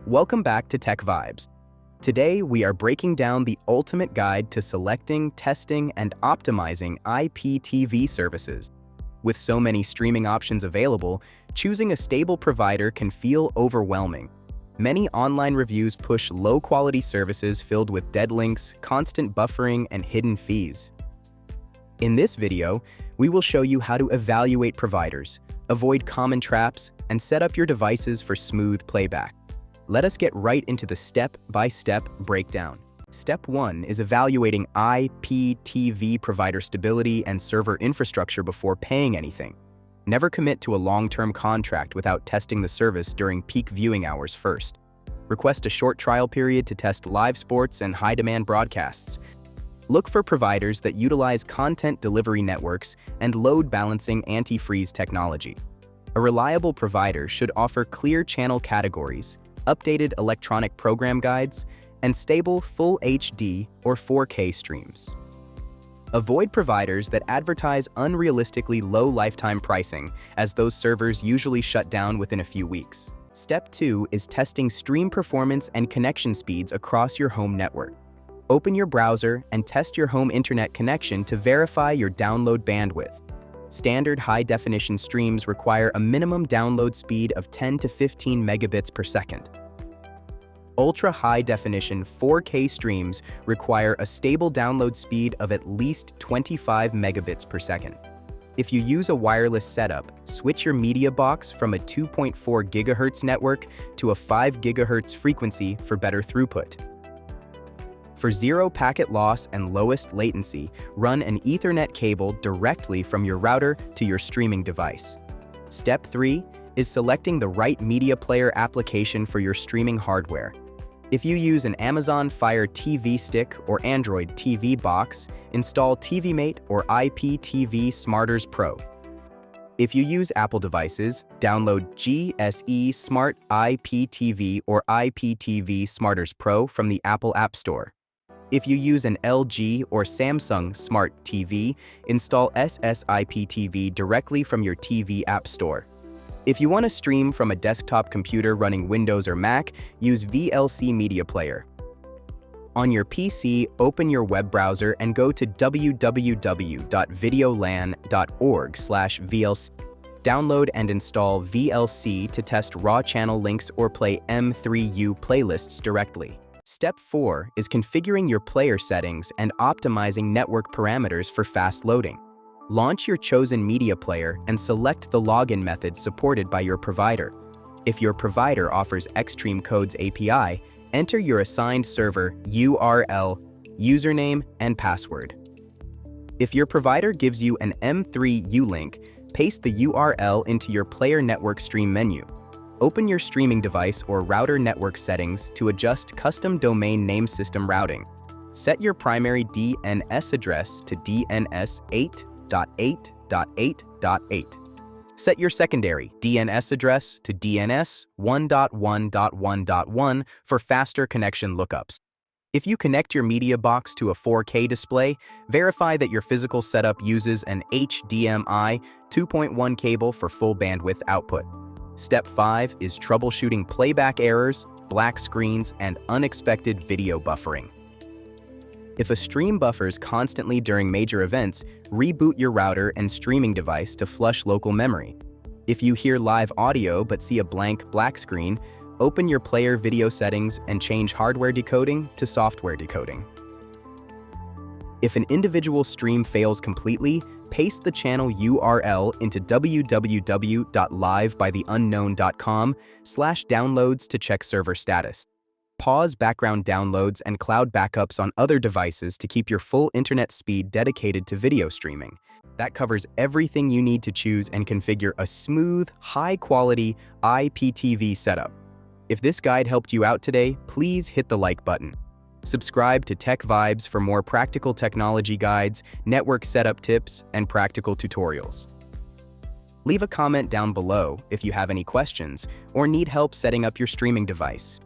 Welcome back to TechVibes. Today, we are breaking down the ultimate guide to selecting, testing, and optimizing IPTV services. With so many streaming options available, choosing a stable provider can feel overwhelming. Many online reviews push low-quality services filled with dead links, constant buffering, and hidden fees. In this video, we will show you how to evaluate providers, avoid common traps, and set up your devices for smooth playback. Let us get right into the step-by-step breakdown. Step 1 is evaluating IPTV provider stability and server infrastructure before paying anything. Never commit to a long-term contract without testing the service during peak viewing hours first. Request a short trial period to test live sports and high-demand broadcasts. Look for providers that utilize content delivery networks and load-balancing antifreeze technology. A reliable provider should offer clear channel categories, updated electronic program guides, and stable Full HD or 4K streams. Avoid providers that advertise unrealistically low lifetime pricing, as those servers usually shut down within a few weeks. Step 2 is testing stream performance and connection speeds across your home network. Open your browser and test your home internet connection to verify your download bandwidth. Standard high-definition streams require a minimum download speed of 10 to 15 megabits per second. Ultra-high-definition 4K streams require a stable download speed of at least 25 megabits per second. If you use a wireless setup, switch your media box from a 2.4 GHz network to a 5 GHz frequency for better throughput. For zero packet loss and lowest latency, run an Ethernet cable directly from your router to your streaming device. Step 3 is selecting the right media player application for your streaming hardware. If you use an Amazon Fire TV Stick or Android TV box, install TVMate or IPTV Smarters Pro. If you use Apple devices, download GSE Smart IPTV or IPTV Smarters Pro from the Apple App Store. If you use an LG or Samsung Smart TV, install SSIPTV directly from your TV App Store. If you want to stream from a desktop computer running Windows or Mac, use VLC Media Player. On your PC, open your web browser and go to www.videolan.org/VLC. Download and install VLC to test raw channel links or play M3U playlists directly. Step 4 is configuring your player settings and optimizing network parameters for fast loading. Launch your chosen media player and select the login method supported by your provider. If your provider offers Extreme Codes API, enter your assigned server URL, username, and password. If your provider gives you an M3U link, paste the URL into your player network stream menu. Open your streaming device or router network settings to adjust custom domain name system routing. Set your primary DNS address to DNS 8.8.8.8. Set your secondary DNS address to DNS 1.1.1.1 for faster connection lookups. If you connect your media box to a 4K display, verify that your physical setup uses an HDMI 2.1 cable for full bandwidth output. Step 5 is troubleshooting playback errors, black screens, and unexpected video buffering. If a stream buffers constantly during major events, reboot your router and streaming device to flush local memory. If you hear live audio but see a blank black screen, open your player video settings and change hardware decoding to software decoding. If an individual stream fails completely, paste the channel URL into www.livebytheunknown.com/downloads to check server status. Pause background downloads and cloud backups on other devices to keep your full internet speed dedicated to video streaming. That covers everything you need to choose and configure a smooth, high-quality IPTV setup. If this guide helped you out today, please hit the like button. Subscribe to TechVibes for more practical technology guides, network setup tips, and practical tutorials. Leave a comment down below if you have any questions or need help setting up your streaming device.